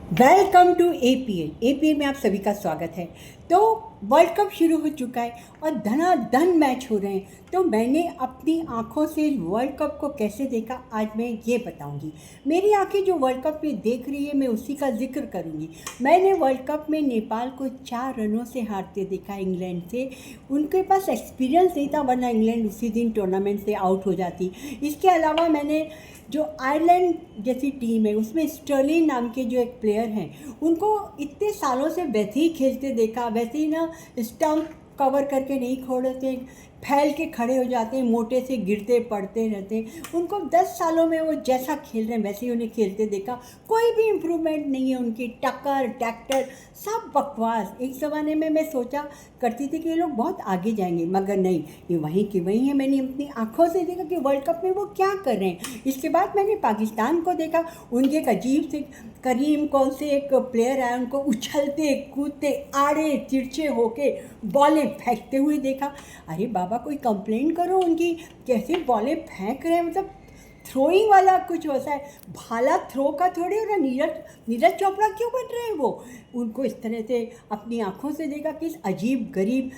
Welcome to APL में आप सभी का स्वागत है। तो वर्ल्ड कप शुरू हो चुका है और धनाधन मैच हो रहे हैं। तो मैंने अपनी आंखों से वर्ल्ड कप को कैसे देखा आज मैं ये बताऊंगी। मेरी आंखें जो वर्ल्ड कप में देख रही है मैं उसी का जिक्र करूंगी। मैंने वर्ल्ड कप में नेपाल को 4 रनों से हारते देखा इंग्लैंड से। उनके पास एक्सपीरियंस नहीं था, वरना इंग्लैंड उसी दिन टूर्नामेंट से आउट हो जाती। इसके अलावा मैंने जो आयरलैंड जैसी टीम है उसमें स्टर्लिंग नाम के जो एक प्लेयर हैं उनको इतने सालों से वैसे ही खेलते देखा। वैसे ही ना स्टंप कवर करके नहीं छोड़ते, फैल के खड़े हो जाते हैं, मोटे से गिरते पड़ते रहते हैं। उनको 10 सालों में वो जैसा खेल रहे हैं वैसे ही उन्हें खेलते देखा। कोई भी इम्प्रूवमेंट नहीं है उनकी, टक्कर टैक्टर सब बकवास। एक ज़माने में मैं सोचा करती थी कि ये लोग बहुत आगे जाएंगे, मगर नहीं, ये वहीं की वहीं है। मैंने अपनी आंखों से देखा कि वर्ल्ड कप में वो क्या कर रहे हैं। इसके बाद मैंने पाकिस्तान को देखा। उनके एक अजीब से करीम कौन से एक प्लेयर आए, उनको उछलते कूदते आड़े तिरछे होके बॉलें फेंकते हुए देखा। अरे बाबा, कोई कंप्लेंट करो उनकी, कैसे बॉलें फेंक रहे हैं। मतलब थ्रोइंग वाला कुछ होता है, भाला थ्रो का थोड़ी। और नीरज चोपड़ा क्यों बन रहे हैं वो। उनको इस तरह से अपनी आंखों से देखा कि अजीब गरीब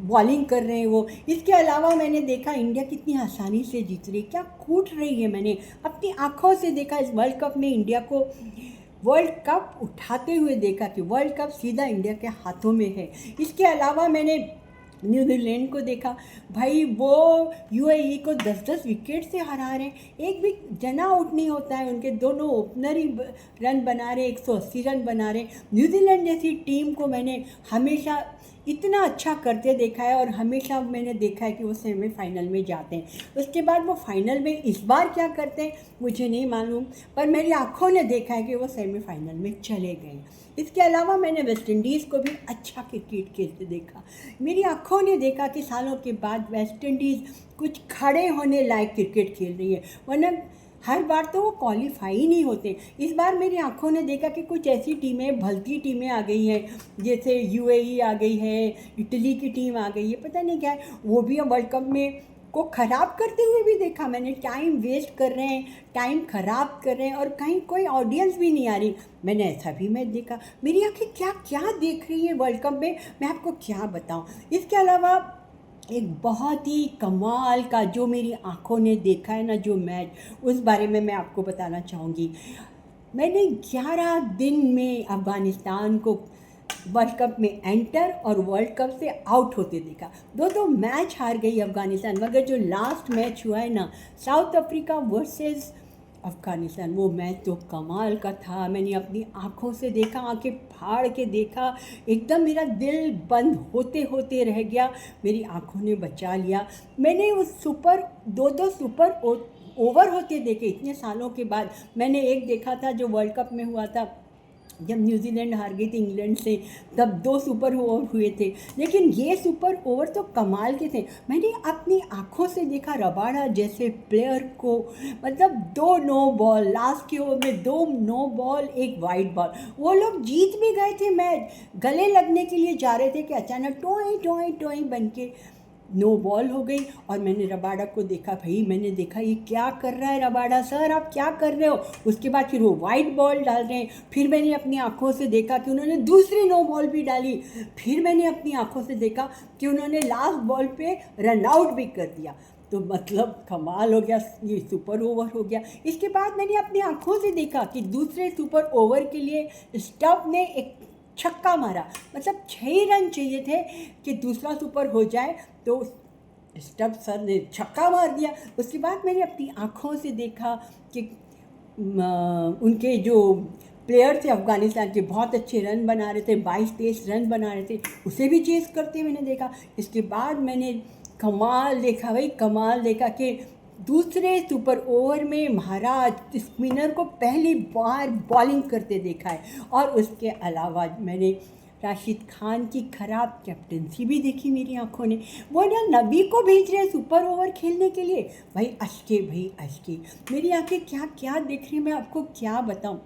बॉलिंग कर रहे हैं वो। इसके अलावा मैंने देखा इंडिया कितनी आसानी से जीत रही, क्या कूट रही है। मैंने अपनी आंखों से देखा इस वर्ल्ड कप में इंडिया को वर्ल्ड कप उठाते हुए देखा कि वर्ल्ड कप सीधा इंडिया के हाथों में है। इसके अलावा मैंने न्यूजीलैंड को देखा। भाई वो यूएई को 10-10 विकेट से हरा रहे हैं, एक भी जना आउट नहीं होता है। उनके दोनों ओपनर ही रन बना रहे, 180 रन बना रहे। न्यूजीलैंड जैसी टीम को मैंने हमेशा इतना अच्छा करते देखा है और हमेशा मैंने देखा है कि वो सेमीफाइनल में जाते हैं। उसके बाद वो फाइनल में इस बार क्या करते हैं मुझे नहीं मालूम, पर मेरी आंखों ने देखा है कि वो सेमीफाइनल में चले गए। इसके अलावा मैंने वेस्ट इंडीज़ को भी अच्छा क्रिकेट खेलते देखा। मेरी आंखों ने देखा कि सालों के बाद वेस्ट इंडीज़ कुछ खड़े होने लायक क्रिकेट खेल रही है, वरना हर बार तो वो क्वालिफाई ही नहीं होते। इस बार मेरी आंखों ने देखा कि कुछ ऐसी टीमें, भलती टीमें आ गई हैं, जैसे यूएई आ गई है, इटली की टीम आ गई है, पता नहीं क्या है। वो भी वर्ल्ड कप में को ख़राब करते हुए भी देखा मैंने। टाइम वेस्ट कर रहे हैं, टाइम ख़राब कर रहे हैं और कहीं कोई ऑडियंस भी नहीं आ रही। मैंने ऐसा भी मैच देखा। मेरी आंखें क्या क्या देख रही हैं वर्ल्ड कप में, मैं आपको क्या बताऊं। इसके अलावा एक बहुत ही कमाल का जो मेरी आंखों ने देखा है ना जो मैच, उस बारे में मैं आपको बताना चाहूँगी। मैंने 11 दिन में अफ़गानिस्तान को वर्ल्ड कप में एंटर और वर्ल्ड कप से आउट होते देखा। दो मैच हार गई अफ़गानिस्तान, मगर जो लास्ट मैच हुआ है ना, साउथ अफ्रीका वर्सेस अफ़गानिस्तान, वो मैच तो कमाल का था। मैंने अपनी आंखों से देखा, आंखें फाड़ के देखा, एकदम मेरा दिल बंद होते होते रह गया। मेरी आंखों ने बचा लिया। मैंने उस दो सुपर ओवर होते देखे इतने सालों के बाद। मैंने एक देखा था जो वर्ल्ड कप में हुआ था जब न्यूजीलैंड हार गई थी इंग्लैंड से, तब 2 सुपर ओवर हुए थे। लेकिन ये सुपर ओवर तो कमाल के थे। मैंने अपनी आंखों से देखा रबाडा जैसे प्लेयर को, मतलब 2 नो बॉल, लास्ट के ओवर में 2 नो बॉल 1 वाइड बॉल, वो लोग जीत भी गए थे मैच। गले लगने के लिए जा रहे थे कि अचानक टोई टोई टोई बन के नो बॉल हो गई। और मैंने रबाडा को देखा, भाई मैंने देखा ये क्या कर रहा है रबाडा सर, आप क्या कर रहे हो। उसके बाद फिर वो वाइट बॉल डाल रहे हैं। फिर मैंने अपनी आंखों से देखा कि उन्होंने दूसरी नो बॉल भी डाली। फिर मैंने अपनी आंखों से देखा कि उन्होंने लास्ट बॉल पे रन आउट भी कर दिया। तो मतलब कमाल हो गया, ये सुपर ओवर हो गया। इसके बाद मैंने अपनी आंखों से देखा कि दूसरे सुपर ओवर के लिए स्टम्प ने एक छक्का मारा। मतलब 6 रन चाहिए थे कि दूसरा सुपर हो जाए, तो स्टम्प सर ने छक्का मार दिया। उसके बाद मैंने अपनी आंखों से देखा कि उनके जो प्लेयर थे अफ़गानिस्तान के, बहुत अच्छे रन बना रहे थे, 22-23 रन बना रहे थे, उसे भी चेस करते मैंने देखा। इसके बाद मैंने कमाल देखा, भाई कमाल देखा कि दूसरे सुपर ओवर में महाराज स्पिनर को पहली बार बॉलिंग करते देखा है। और उसके अलावा मैंने राशिद खान की ख़राब कैप्टनसी भी देखी मेरी आंखों ने। वो ना नबी को भेज रहे सुपर ओवर खेलने के लिए, भाई अशके। मेरी आंखें क्या क्या देख रही, मैं आपको क्या बताऊं।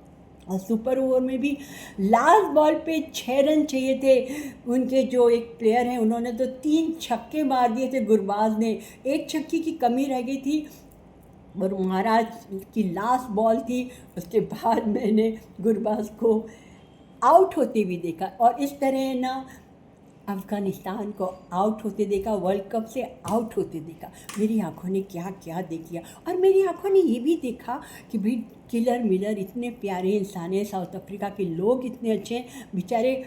और सुपर ओवर में भी लास्ट बॉल पे 6 रन चाहिए थे। उनके जो एक प्लेयर हैं उन्होंने तो 3 छक्के मार दिए थे, गुरबाज ने। एक छक्के की कमी रह गई थी और महाराज की लास्ट बॉल थी। उसके बाद मैंने गुरबाज को आउट होते हुए देखा, और इस तरह ना अफ़गानिस्तान को आउट होते देखा, वर्ल्ड कप से आउट होते देखा। मेरी आँखों ने क्या क्या देख लिया। और मेरी आँखों ने ये भी देखा कि भाई किलर मिलर इतने प्यारे इंसान हैं, साउथ अफ्रीका के लोग इतने अच्छे हैं, बेचारे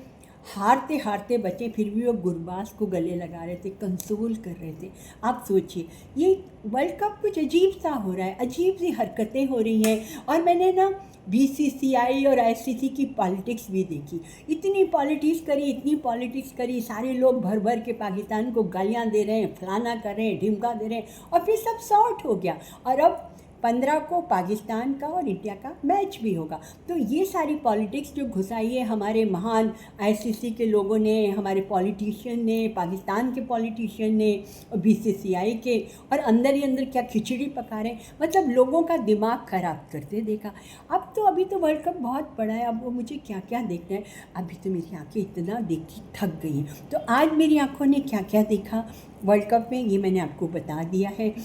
हारते हारते बचे, फिर भी वो गुरबाज को गले लगा रहे थे, कंसोल कर रहे थे। आप सोचिए, ये वर्ल्ड कप कुछ अजीब सा हो रहा है, अजीब सी हरकतें हो रही हैं। और मैंने ना बीसीसीआई और आईसीसी की पॉलिटिक्स भी देखी। इतनी पॉलिटिक्स करी, सारे लोग भर भर के पाकिस्तान को गालियां दे रहे हैं, फलाना कर रहे हैं, ढिमका दे रहे हैं, और फिर सब सॉर्ट हो गया। और अब 15 को पाकिस्तान का और इंडिया का मैच भी होगा। तो ये सारी पॉलिटिक्स जो घुसाई है हमारे महान आईसीसी के लोगों ने, हमारे पॉलिटिशियन ने, पाकिस्तान के पॉलिटिशियन ने और बीसीसीआई के, और अंदर ही अंदर क्या खिचड़ी पका रहे हैं, मतलब लोगों का दिमाग ख़राब करते देखा। अब तो अभी तो वर्ल्ड कप बहुत बड़ा है, अब वो मुझे क्या क्या देखना है, अभी तो मेरी आँखें इतना देखी थक गई हैं। तो आज मेरी आँखों ने क्या क्या देखा वर्ल्ड कप में, ये मैंने आपको बता दिया है।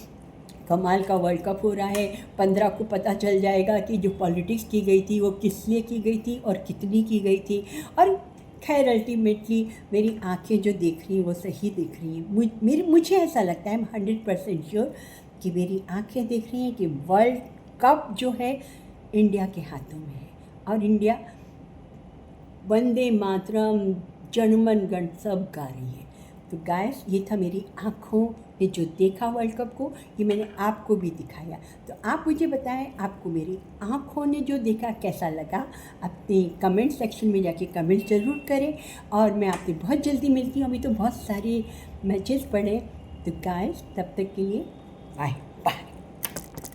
कमाल का वर्ल्ड कप हो रहा है। 15 को पता चल जाएगा कि जो पॉलिटिक्स की गई थी वो किस लिए की गई थी और कितनी की गई थी। और खैर अल्टीमेटली मेरी आंखें जो देख रही हैं वो सही देख रही हैं। मुझे ऐसा लगता है, 100% श्योर कि मेरी आंखें देख रही हैं कि वर्ल्ड कप जो है इंडिया के हाथों में है। और इंडिया वंदे मातरम, जनगण गण सब गा रही है। तो गाइस, ये था मेरी आँखों ने जो देखा वर्ल्ड कप को, ये मैंने आपको भी दिखाया। तो आप मुझे बताएं, आपको मेरी आँखों ने जो देखा कैसा लगा। अपने कमेंट सेक्शन में जाके कमेंट ज़रूर करें, और मैं आपसे बहुत जल्दी मिलती हूँ। अभी तो बहुत सारे मैचेस पड़े। तो गाइस, तब तक के लिए बाय।